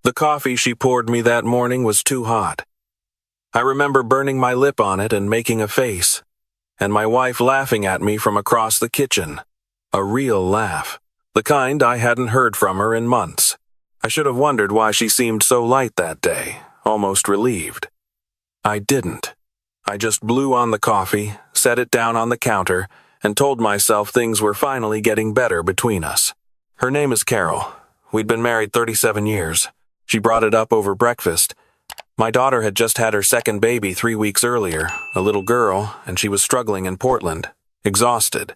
The coffee she poured me that morning was too hot. I remember burning my lip on it and making a face, and my wife laughing at me from across the kitchen. A real laugh, the kind I hadn't heard from her in months. I should have wondered why she seemed so light that day, almost relieved. I didn't. I just blew on the coffee, set it down on the counter, and told myself things were finally getting better between us. Her name is Carol. We'd been married 37 years. She brought it up over breakfast. My daughter had just had her second baby 3 weeks earlier, a little girl, and she was struggling in Portland, exhausted.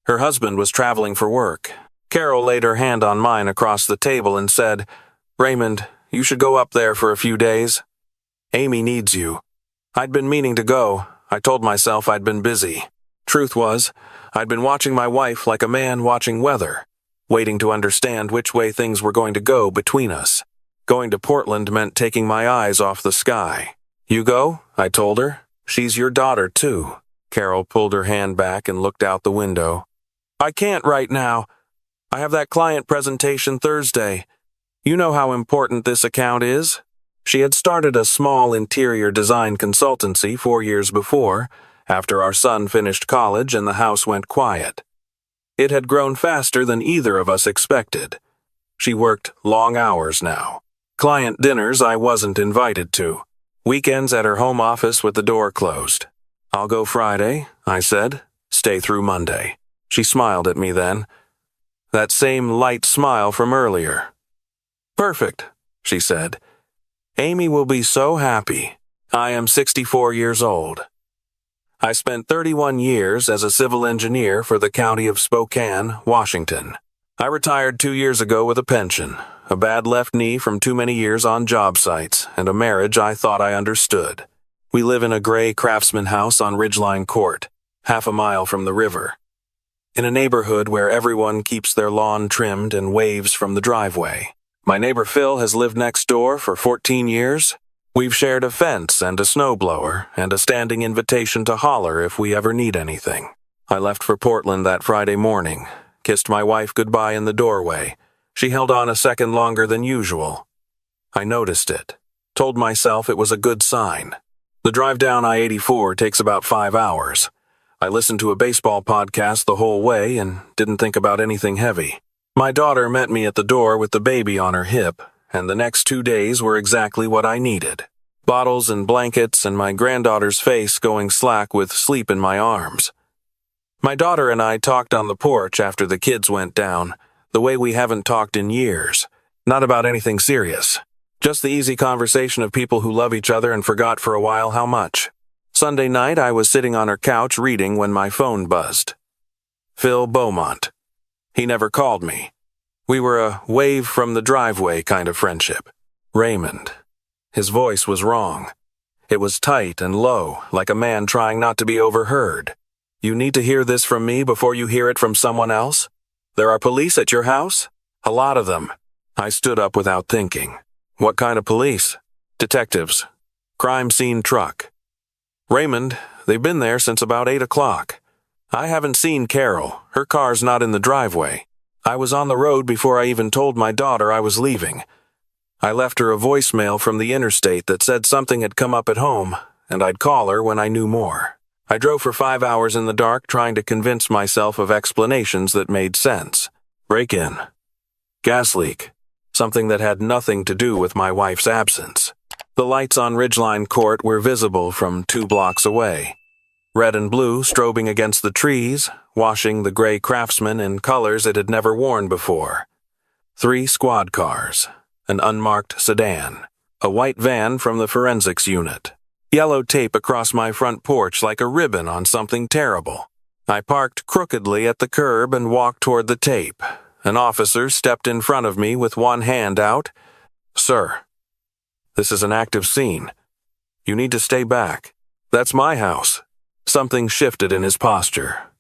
Her husband was traveling for work. Carol laid her hand on mine across the table and said, "Raymond, you should go up there for a few days. Amy needs you." I'd been meaning to go. I told myself I'd been busy. Truth was, I'd been watching my wife like a man watching weather, waiting to understand which way things were going to go between us. Going to Portland meant taking my eyes off the sky. "You go?" I told her. "She's your daughter, too." Carol pulled her hand back and looked out the window. "I can't right now. I have that client presentation Thursday. You know how important this account is." She had started a small interior design consultancy 4 years before, after our son finished college and the house went quiet. It had grown faster than either of us expected. She worked long hours now. Client dinners I wasn't invited to. Weekends at her home office with the door closed. "I'll go Friday," I said. "Stay through Monday." She smiled at me then. That same light smile from earlier. "Perfect," she said. "Amy will be so happy. I am 64 years old. I spent 31 years as a civil engineer for the county of Spokane, Washington. I retired 2 years ago with a pension, a bad left knee from too many years on job sites, and a marriage I thought I understood. We live in a gray craftsman house on Ridgeline Court, half a mile from the river. In a neighborhood where everyone keeps their lawn trimmed and waves from the driveway. My neighbor Phil has lived next door for 14 years. We've shared a fence and a snowblower and a standing invitation to holler if we ever need anything. I left for Portland that Friday morning, kissed my wife goodbye in the doorway. She held on a second longer than usual. I noticed it, told myself it was a good sign. The drive down I-84 takes about 5 hours. I listened to a baseball podcast the whole way and didn't think about anything heavy. My daughter met me at the door with the baby on her hip, and the next 2 days were exactly what I needed. Bottles and blankets and my granddaughter's face going slack with sleep in my arms. My daughter and I talked on the porch after the kids went down, the way we haven't talked in years. Not about anything serious. Just the easy conversation of people who love each other and forgot for a while how much. Sunday night I was sitting on her couch reading when my phone buzzed. Phil Beaumont. He never called me. We were a wave from the driveway kind of friendship. Raymond. His voice was wrong. It was tight and low, like a man trying not to be overheard. "You need to hear this from me before you hear it from someone else? There are police at your house? A lot of them." I stood up without thinking. "What kind of police?" "Detectives. Crime scene truck." "Raymond, they've been there since about 8 o'clock. I haven't seen Carol. Her car's not in the driveway. I was on the road before I even told my daughter I was leaving. I left her a voicemail from the interstate that said something had come up at home, and I'd call her when I knew more. I drove for 5 hours in the dark trying to convince myself of explanations that made sense. Break-in. Gas leak. Something that had nothing to do with my wife's absence. The lights on Ridgeline Court were visible from 2 blocks away. Red and blue strobing against the trees, washing the gray Craftsman in colors it had never worn before. 3 squad cars, an unmarked sedan, a white van from the forensics unit. Yellow tape across my front porch like a ribbon on something terrible. I parked crookedly at the curb and walked toward the tape. An officer stepped in front of me with one hand out. "Sir, this is an active scene. You need to stay back. That's my house." Something shifted in his posture.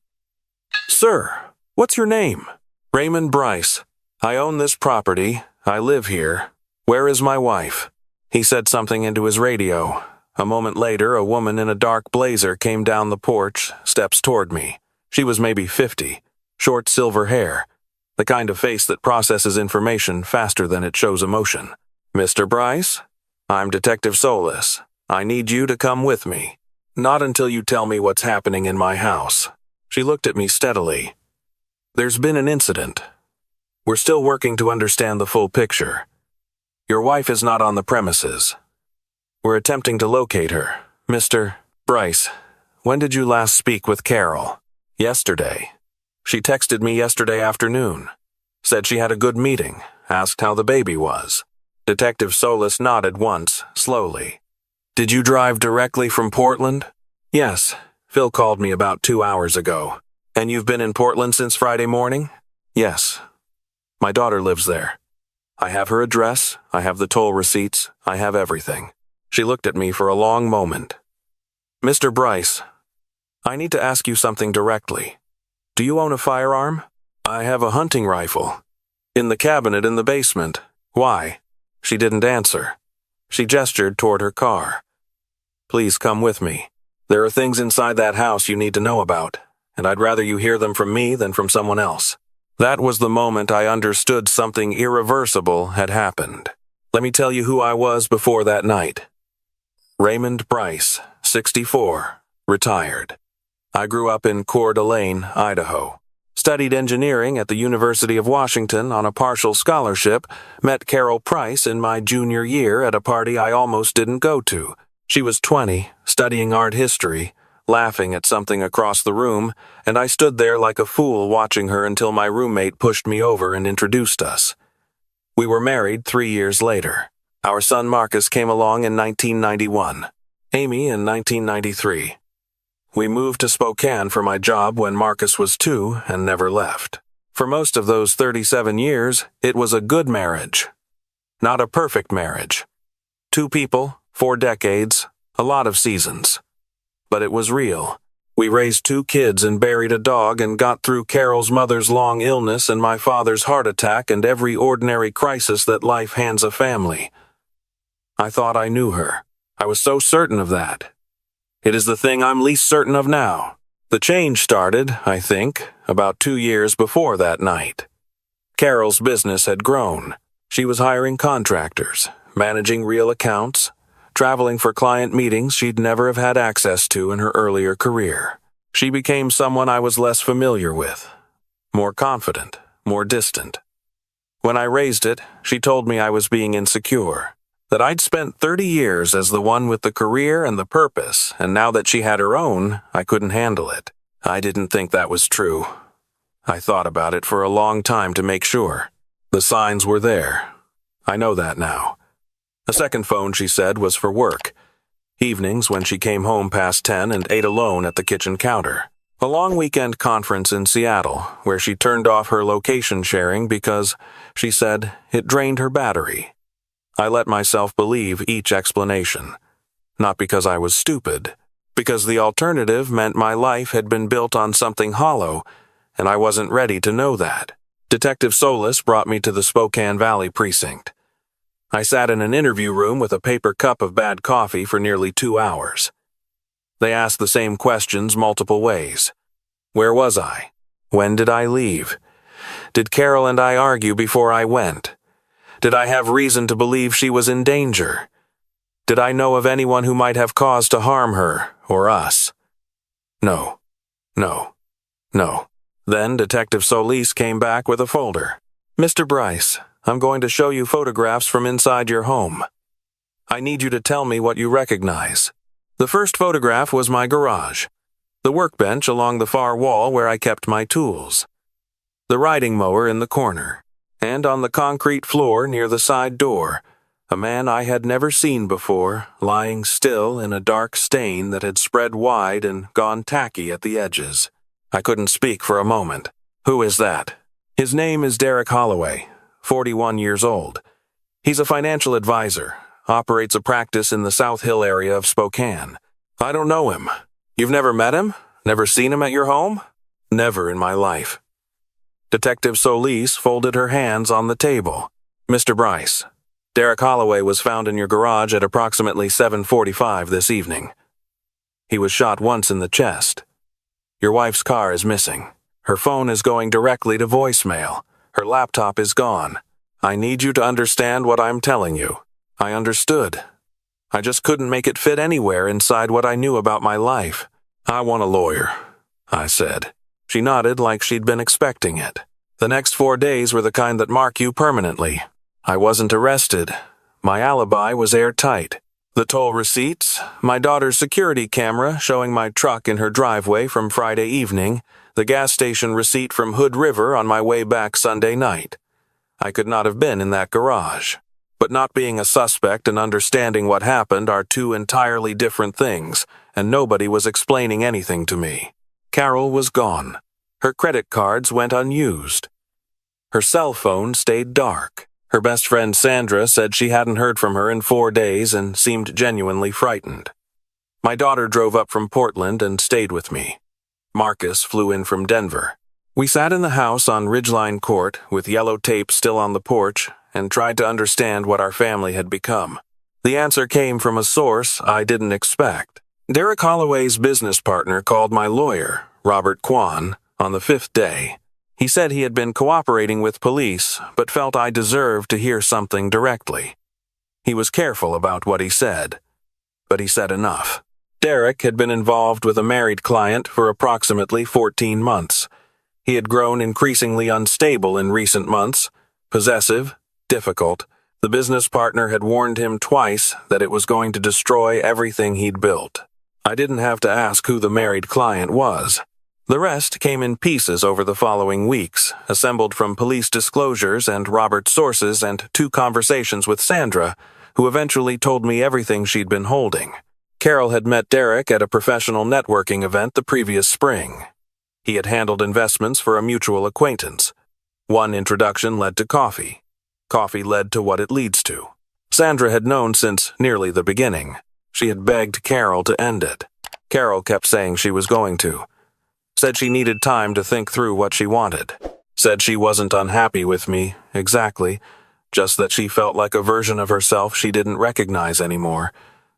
"Sir, what's your name?" "Raymond Bryce. I own this property. I live here. Where is my wife?" He said something into his radio. A moment later, a woman in a dark blazer came down the porch, steps toward me. She was maybe 50, short silver hair, the kind of face that processes information faster than it shows emotion. Mr. Bryce, I'm Detective Solis. I need you to come with me. Not until you tell me what's happening in my house. She looked at me steadily. There's been an incident. We're still working to understand the full picture. Your wife is not on the premises. We're attempting to locate her. Mr. Bryce, when did you last speak with Carol? Yesterday. She texted me yesterday afternoon. Said she had a good meeting. Asked how the baby was. Detective Solis nodded once, slowly. Did you drive directly from Portland? Yes. Phil called me about 2 hours ago. And you've been in Portland since Friday morning? Yes. My daughter lives there. I have her address, I have the toll receipts, I have everything. She looked at me for a long moment. Mr. Bryce, I need to ask you something directly. Do you own a firearm? I have a hunting rifle. In the cabinet in the basement. Why? She didn't answer. She gestured toward her car. Please come with me. There are things inside that house you need to know about, and I'd rather you hear them from me than from someone else. That was the moment I understood something irreversible had happened. Let me tell you who I was before that night. Raymond Bryce, 64, retired. I grew up in Coeur d'Alene, Idaho. Studied engineering at the University of Washington on a partial scholarship, met Carol Price in my junior year at a party I almost didn't go to. She was 20, studying art history, laughing at something across the room, and I stood there like a fool watching her until my roommate pushed me over and introduced us. We were married 3 years later. Our son Marcus came along in 1991, Amy in 1993. We moved to Spokane for my job when Marcus was 2 and never left. For most of those 37 years, it was a good marriage. Not a perfect marriage. 2 people, 4 decades, a lot of seasons. But it was real. We raised 2 kids and buried a dog and got through Carol's mother's long illness and my father's heart attack and every ordinary crisis that life hands a family. I thought I knew her. I was so certain of that. It is the thing I'm least certain of now. The change started, I think, about 2 years before that night. Carol's business had grown. She was hiring contractors, managing real accounts, traveling for client meetings she'd never have had access to in her earlier career. She became someone I was less familiar with, more confident, more distant. When I raised it, she told me I was being insecure, that I'd spent 30 years as the one with the career and the purpose, and now that she had her own, I couldn't handle it. I didn't think that was true. I thought about it for a long time to make sure. The signs were there. I know that now. The second phone, she said, was for work. Evenings when she came home past 10 and ate alone at the kitchen counter. A long weekend conference in Seattle, where she turned off her location sharing because, she said, it drained her battery. I let myself believe each explanation. Not because I was stupid, because the alternative meant my life had been built on something hollow, and I wasn't ready to know that. Detective Solis brought me to the Spokane Valley precinct. I sat in an interview room with a paper cup of bad coffee for nearly 2 hours. They asked the same questions multiple ways. Where was I? When did I leave? Did Carol and I argue before I went? Did I have reason to believe she was in danger? Did I know of anyone who might have cause to harm her or us? No. No. No. Then Detective Solis came back with a folder. Mr. Bryce, I'm going to show you photographs from inside your home. I need you to tell me what you recognize. The first photograph was my garage, the workbench along the far wall where I kept my tools, the riding mower in the corner, and on the concrete floor near the side door, a man I had never seen before, lying still in a dark stain that had spread wide and gone tacky at the edges. I couldn't speak for a moment. Who is that? His name is Derek Holloway, 41 years old. He's a financial advisor, operates a practice in the South Hill area of Spokane. I don't know him. You've never met him? Never seen him at your home? Never in my life. Detective Solis folded her hands on the table. Mr. Bryce, Derek Holloway was found in your garage at approximately 7:45 this evening. He was shot once in the chest. Your wife's car is missing. Her phone is going directly to voicemail. Her laptop is gone. I need you to understand what I'm telling you. I understood. I just couldn't make it fit anywhere inside what I knew about my life. "I want a lawyer," I said. She nodded like she'd been expecting it. The next 4 days were the kind that mark you permanently. I wasn't arrested. My alibi was airtight. The toll receipts, my daughter's security camera showing my truck in her driveway from Friday evening, the gas station receipt from Hood River on my way back Sunday night. I could not have been in that garage. But not being a suspect and understanding what happened are two entirely different things, and nobody was explaining anything to me. Carol was gone. Her credit cards went unused. Her cell phone stayed dark. Her best friend Sandra said she hadn't heard from her in 4 days and seemed genuinely frightened. My daughter drove up from Portland and stayed with me. Marcus flew in from Denver. We sat in the house on Ridgeline Court with yellow tape still on the porch and tried to understand what our family had become. The answer came from a source I didn't expect. Derek Holloway's business partner called my lawyer, Robert Kwan, on the 5th day. He said he had been cooperating with police, but felt I deserved to hear something directly. He was careful about what he said, but he said enough. Derek had been involved with a married client for approximately 14 months. He had grown increasingly unstable in recent months, possessive, difficult. The business partner had warned him twice that it was going to destroy everything he'd built. I didn't have to ask who the married client was. The rest came in pieces over the following weeks, assembled from police disclosures and Robert's sources and 2 conversations with Sandra, who eventually told me everything she'd been holding. Carol had met Derek at a professional networking event the previous spring. He had handled investments for a mutual acquaintance. One introduction led to coffee. Coffee led to what it leads to. Sandra had known since nearly the beginning. She had begged Carol to end it. Carol kept saying she was going to. Said she needed time to think through what she wanted. Said she wasn't unhappy with me, exactly, just that she felt like a version of herself she didn't recognize anymore,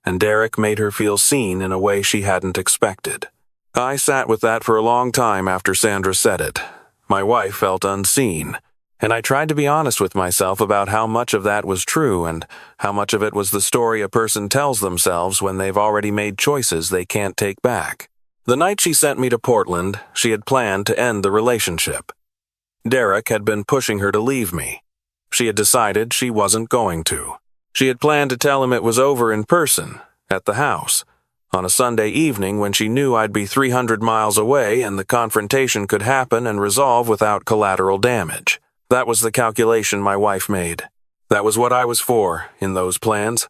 and Derek made her feel seen in a way she hadn't expected. I sat with that for a long time after Sandra said it. My wife felt unseen, and I tried to be honest with myself about how much of that was true and how much of it was the story a person tells themselves when they've already made choices they can't take back. The night she sent me to Portland, she had planned to end the relationship. Derek had been pushing her to leave me. She had decided she wasn't going to. She had planned to tell him it was over in person, at the house, on a Sunday evening when she knew I'd be 300 miles away and the confrontation could happen and resolve without collateral damage. That was the calculation my wife made. That was what I was for in those plans.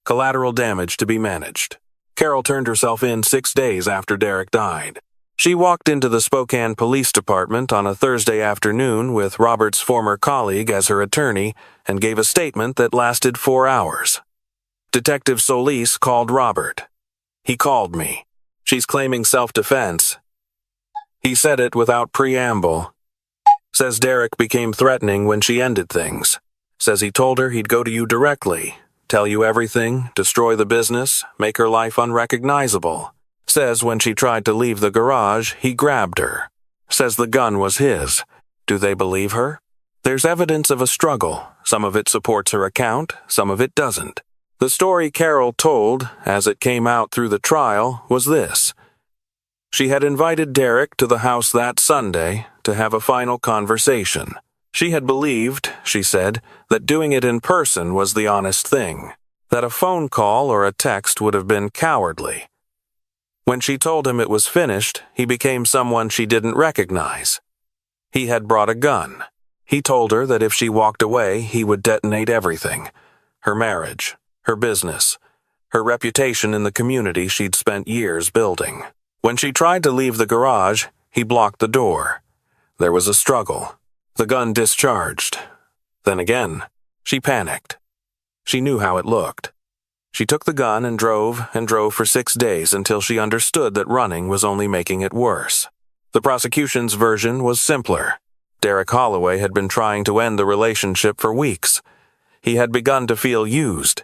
Collateral damage to be managed. Carol turned herself in 6 days after Derek died. She walked into the Spokane Police Department on a Thursday afternoon with Robert's former colleague as her attorney and gave a statement that lasted 4 hours. Detective Solis called Robert. He called me. She's claiming self-defense. He said it without preamble. Says Derek became threatening when she ended things. Says he told her he'd go to you directly. Tell you everything, destroy the business, make her life unrecognizable. Says when she tried to leave the garage, he grabbed her. Says the gun was his. Do they believe her? There's evidence of a struggle. Some of it supports her account, some of it doesn't. The story Carol told, as it came out through the trial, was this. She had invited Derek to the house that Sunday to have a final conversation. She had believed, she said, that doing it in person was the honest thing, that a phone call or a text would have been cowardly. When she told him it was finished, he became someone she didn't recognize. He had brought a gun. He told her that if she walked away, he would detonate everything. Her marriage, her business, her reputation in the community she'd spent years building. When she tried to leave the garage, he blocked the door. There was a struggle. The gun discharged. Then again, she panicked. She knew how it looked. She took the gun and drove for 6 days until she understood that running was only making it worse. The prosecution's version was simpler. Derek Holloway had been trying to end the relationship for weeks. He had begun to feel used.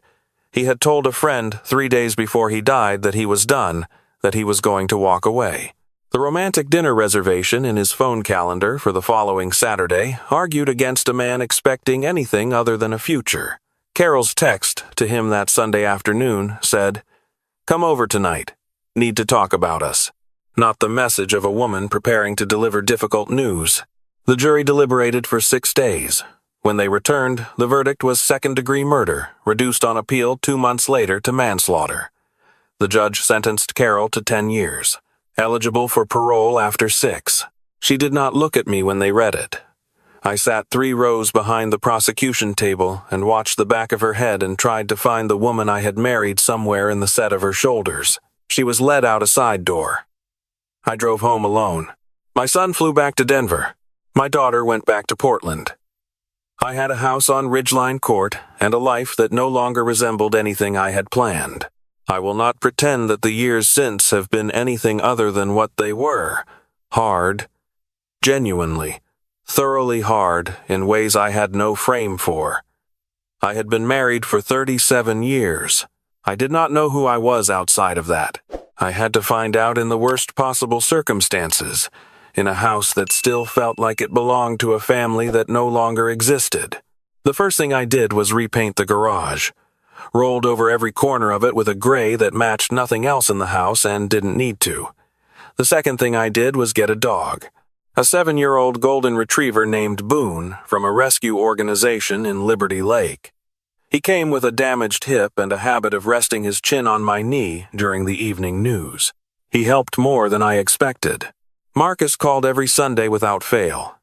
He had told a friend 3 days before he died that he was done, that he was going to walk away. The romantic dinner reservation in his phone calendar for the following Saturday argued against a man expecting anything other than a future. Carol's text to him that Sunday afternoon said, "Come over tonight. Need to talk about us." Not the message of a woman preparing to deliver difficult news. The jury deliberated for 6 days. When they returned, the verdict was second-degree murder, reduced on appeal 2 months later to manslaughter. The judge sentenced Carol to 10 years, eligible for parole after 6. She did not look at me when they read it. I sat 3 rows behind the prosecution table and watched the back of her head and tried to find the woman I had married somewhere in the set of her shoulders. She was led out a side door. I drove home alone. My son flew back to Denver. My daughter went back to Portland. I had a house on Ridgeline Court and a life that no longer resembled anything I had planned. I will not pretend that the years since have been anything other than what they were. Hard. Genuinely. Thoroughly hard in ways I had no frame for. I had been married for 37 years. I did not know who I was outside of that. I had to find out in the worst possible circumstances, in a house that still felt like it belonged to a family that no longer existed. The first thing I did was repaint the garage. Rolled over every corner of it with a gray that matched nothing else in the house and didn't need to. The second thing I did was get a dog. A 7-year-old golden retriever named Boone from a rescue organization in Liberty Lake. He came with a damaged hip and a habit of resting his chin on my knee during the evening news. He helped more than I expected. Marcus called every Sunday without fail.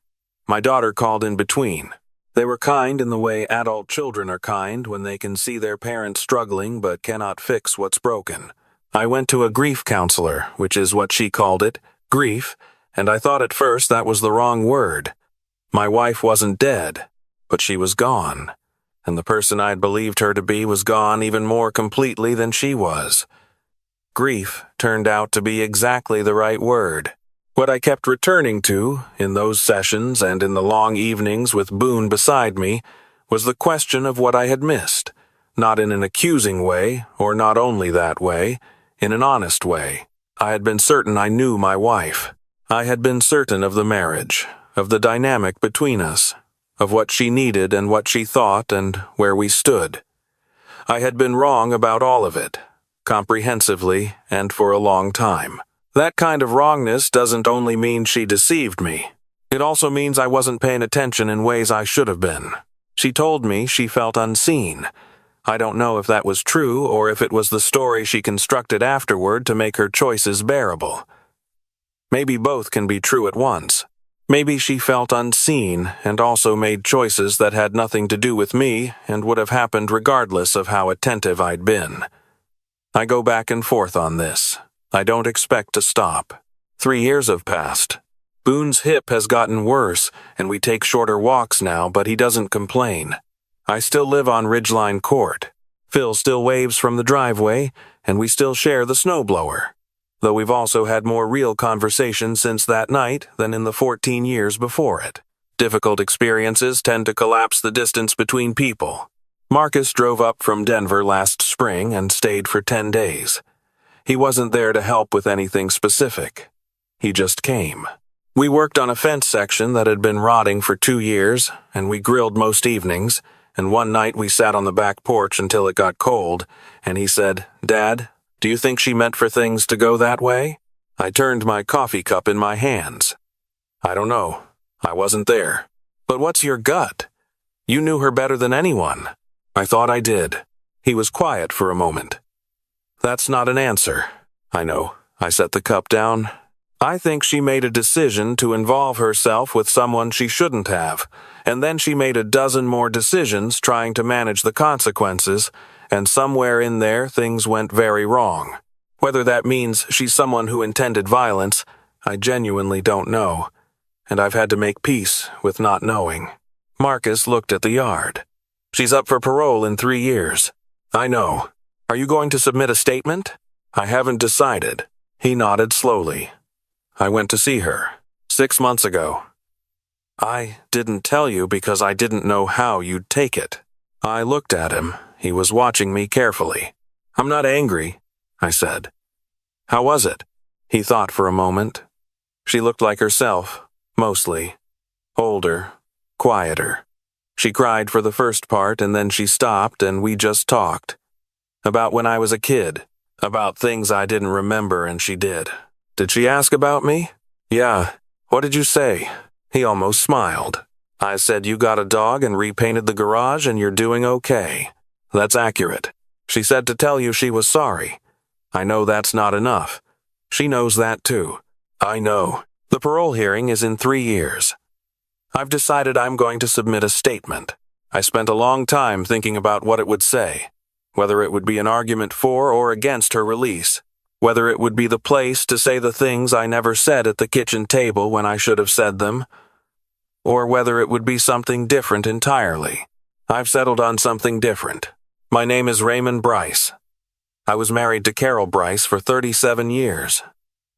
My daughter called in between. They were kind in the way adult children are kind when they can see their parents struggling but cannot fix what's broken. I went to a grief counselor, which is what she called it, grief, and I thought at first that was the wrong word. My wife wasn't dead, but she was gone, and the person I'd believed her to be was gone even more completely than she was. Grief turned out to be exactly the right word. What I kept returning to, in those sessions and in the long evenings with Boone beside me, was the question of what I had missed, not in an accusing way, or not only that way, in an honest way. I had been certain I knew my wife. I had been certain of the marriage, of the dynamic between us, of what she needed and what she thought and where we stood. I had been wrong about all of it, comprehensively and for a long time. That kind of wrongness doesn't only mean she deceived me. It also means I wasn't paying attention in ways I should have been. She told me she felt unseen. I don't know if that was true or if it was the story she constructed afterward to make her choices bearable. Maybe both can be true at once. Maybe she felt unseen and also made choices that had nothing to do with me and would have happened regardless of how attentive I'd been. I go back and forth on this. I don't expect to stop. 3 years have passed. Boone's hip has gotten worse, and we take shorter walks now, but he doesn't complain. I still live on Ridgeline Court. Phil still waves from the driveway, and we still share the snowblower. Though we've also had more real conversations since that night than in the 14 years before it. Difficult experiences tend to collapse the distance between people. Marcus drove up from Denver last spring and stayed for 10 days. He wasn't there to help with anything specific. He just came. We worked on a fence section that had been rotting for 2 years, and we grilled most evenings, and one night we sat on the back porch until it got cold, and he said, "Dad, do you think she meant for things to go that way?" I turned my coffee cup in my hands. "I don't know. I wasn't there." "But what's your gut? You knew her better than anyone." "I thought I did." He was quiet for a moment. "That's not an answer." "I know." I set the cup down. "I think she made a decision to involve herself with someone she shouldn't have, and then she made a dozen more decisions trying to manage the consequences, and somewhere in there things went very wrong. Whether that means she's someone who intended violence, I genuinely don't know, and I've had to make peace with not knowing." Marcus looked at the yard. "She's up for parole in 3 years." "I know. Are you going to submit a statement?" "I haven't decided." He nodded slowly. "I went to see her 6 months ago." "I didn't tell you because I didn't know how you'd take it." I looked at him. He was watching me carefully. "I'm not angry," I said. "How was it?" He thought for a moment. "She looked like herself, mostly. Older, quieter. She cried for the first part and then she stopped and we just talked. About when I was a kid. About things I didn't remember and she did. Did she ask about me? Yeah. What did you say? He almost smiled. I said you got a dog and repainted the garage and you're doing okay. That's accurate. She said to tell you she was sorry. I know that's not enough. She knows that too. I know. The parole hearing is in 3 years. I've decided I'm going to submit a statement. I spent a long time thinking about what it would say, whether it would be an argument for or against her release, whether it would be the place to say the things I never said at the kitchen table when I should have said them, or whether it would be something different entirely. I've settled on something different. My name is Raymond Bryce. I was married to Carol Bryce for 37 years.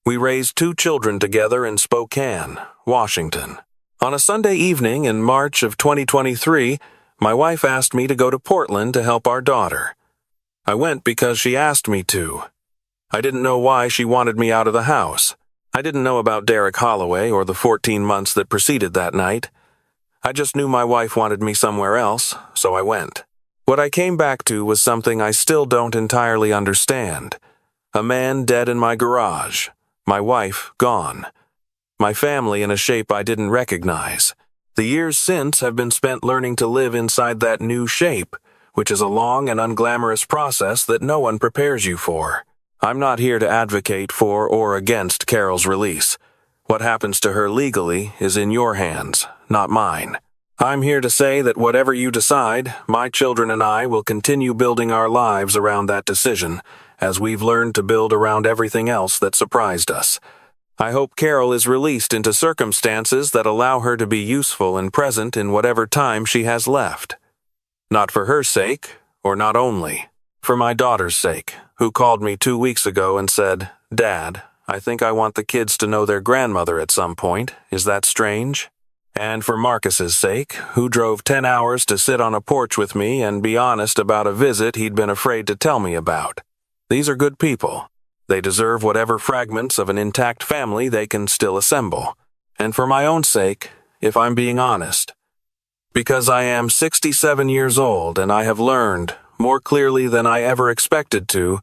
We raised 2 children together in Spokane, Washington. On a Sunday evening in March of 2023, my wife asked me to go to Portland to help our daughter. I went because she asked me to. I didn't know why she wanted me out of the house. I didn't know about Derek Holloway or the 14 months that preceded that night. I just knew my wife wanted me somewhere else, so I went. What I came back to was something I still don't entirely understand. A man dead in my garage. My wife gone. My family in a shape I didn't recognize. The years since have been spent learning to live inside that new shape, which is a long and unglamorous process that no one prepares you for. I'm not here to advocate for or against Carol's release. What happens to her legally is in your hands, not mine. I'm here to say that whatever you decide, my children and I will continue building our lives around that decision, as we've learned to build around everything else that surprised us. I hope Carol is released into circumstances that allow her to be useful and present in whatever time she has left. Not for her sake, or not only. For my daughter's sake, who called me 2 weeks ago and said, "Dad, I think I want the kids to know their grandmother at some point. Is that strange?" And for Marcus's sake, who drove 10 hours to sit on a porch with me and be honest about a visit he'd been afraid to tell me about. These are good people. They deserve whatever fragments of an intact family they can still assemble. And for my own sake, if I'm being honest, because I am 67 years old and I have learned, more clearly than I ever expected to,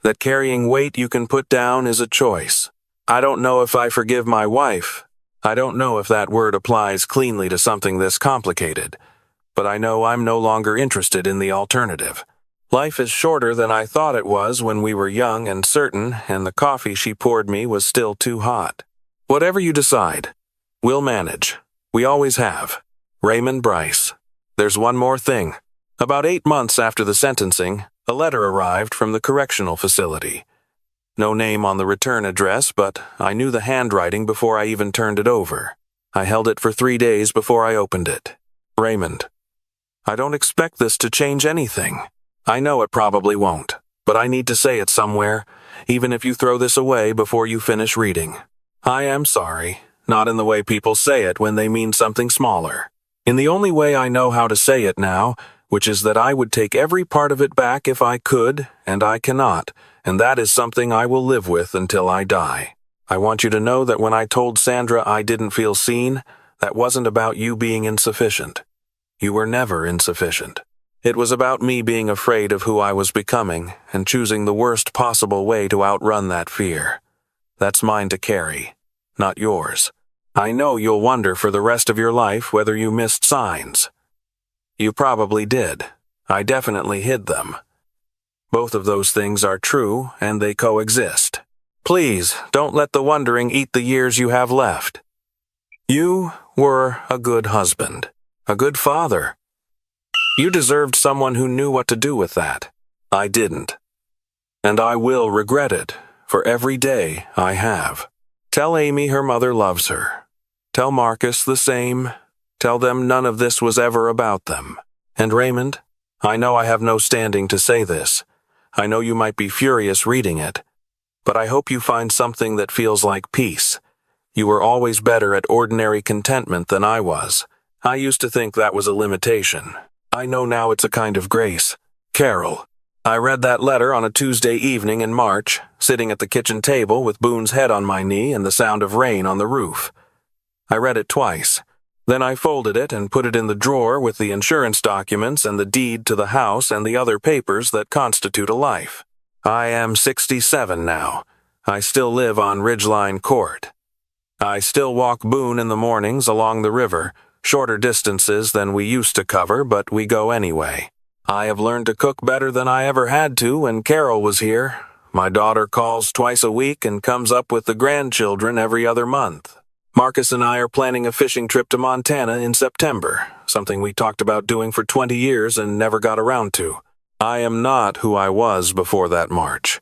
that carrying weight you can put down is a choice. I don't know if I forgive my wife. I don't know if that word applies cleanly to something this complicated, but I know I'm no longer interested in the alternative. Life is shorter than I thought it was when we were young and certain, and the coffee she poured me was still too hot. Whatever you decide, we'll manage. We always have. Raymond Bryce. There's one more thing. About 8 months after the sentencing, a letter arrived from the correctional facility. No name on the return address, but I knew the handwriting before I even turned it over. I held it for 3 days before I opened it. Raymond, I don't expect this to change anything. I know it probably won't, but I need to say it somewhere, even if you throw this away before you finish reading. I am sorry, not in the way people say it when they mean something smaller. In the only way I know how to say it now, which is that I would take every part of it back if I could, and I cannot, and that is something I will live with until I die. I want you to know that when I told Sandra I didn't feel seen, that wasn't about you being insufficient. You were never insufficient. It was about me being afraid of who I was becoming and choosing the worst possible way to outrun that fear. That's mine to carry, not yours. I know you'll wonder for the rest of your life whether you missed signs. You probably did. I definitely hid them. Both of those things are true, and they coexist. Please, don't let the wondering eat the years you have left. You were a good husband, a good father. You deserved someone who knew what to do with that. I didn't. And I will regret it for every day I have. Tell Amy her mother loves her. Tell Marcus the same. Tell them none of this was ever about them. And Raymond, I know I have no standing to say this. I know you might be furious reading it. But I hope you find something that feels like peace. You were always better at ordinary contentment than I was. I used to think that was a limitation. I know now it's a kind of grace. Carol. I read that letter on a Tuesday evening in March, sitting at the kitchen table with Boone's head on my knee and the sound of rain on the roof. I read it twice. Then I folded it and put it in the drawer with the insurance documents and the deed to the house and the other papers that constitute a life. I am 67 now. I still live on Ridgeline Court. I still walk Boone in the mornings along the river, shorter distances than we used to cover, but we go anyway. I have learned to cook better than I ever had to when Carol was here. My daughter calls twice a week and comes up with the grandchildren every other month. Marcus and I are planning a fishing trip to Montana in September, something we talked about doing for 20 years and never got around to. I am not who I was before that March.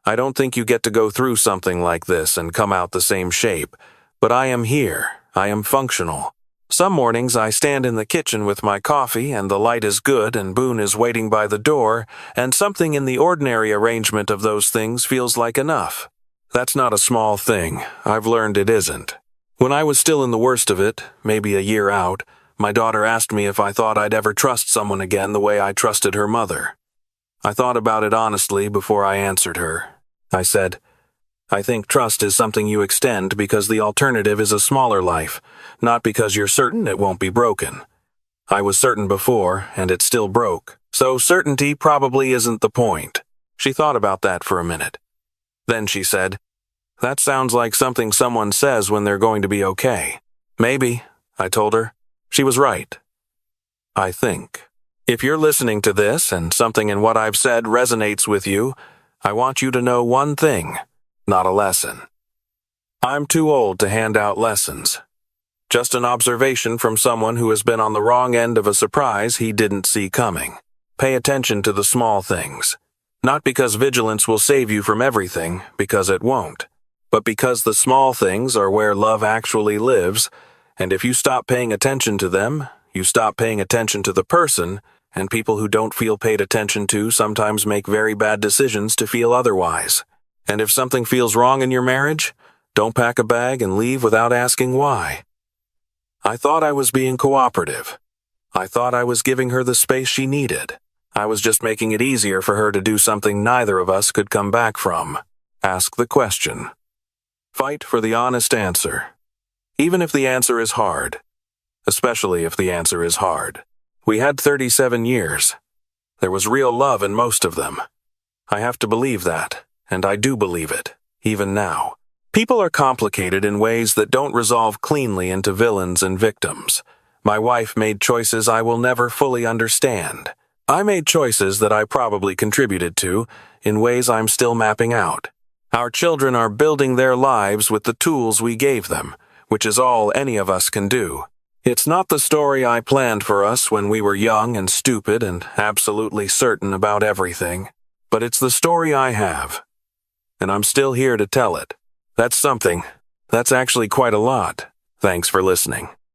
I don't think you get to go through something like this and come out the same shape, but I am here. I am functional. Some mornings I stand in the kitchen with my coffee and the light is good and Boone is waiting by the door, and something in the ordinary arrangement of those things feels like enough. That's not a small thing. I've learned it isn't. When I was still in the worst of it, maybe a year out, my daughter asked me if I thought I'd ever trust someone again the way I trusted her mother. I thought about it honestly before I answered her. I said, I think trust is something you extend because the alternative is a smaller life, not because you're certain it won't be broken. I was certain before, and it still broke, so certainty probably isn't the point. She thought about that for a minute. Then she said, That sounds like something someone says when they're going to be okay. Maybe, I told her. She was right. I think. If you're listening to this and something in what I've said resonates with you, I want you to know one thing, not a lesson. I'm too old to hand out lessons. Just an observation from someone who has been on the wrong end of a surprise he didn't see coming. Pay attention to the small things. Not because vigilance will save you from everything, because it won't, but because the small things are where love actually lives, and if you stop paying attention to them, you stop paying attention to the person, and people who don't feel paid attention to sometimes make very bad decisions to feel otherwise. And if something feels wrong in your marriage, don't pack a bag and leave without asking why. I thought I was being cooperative. I thought I was giving her the space she needed. I was just making it easier for her to do something neither of us could come back from. Ask the question. Fight for the honest answer. Even if the answer is hard. Especially if the answer is hard. We had 37 years. There was real love in most of them. I have to believe that, and I do believe it, even now. People are complicated in ways that don't resolve cleanly into villains and victims. My wife made choices I will never fully understand. I made choices that I probably contributed to, in ways I'm still mapping out. Our children are building their lives with the tools we gave them, which is all any of us can do. It's not the story I planned for us when we were young and stupid and absolutely certain about everything, but it's the story I have. And I'm still here to tell it. That's something. That's actually quite a lot. Thanks for listening.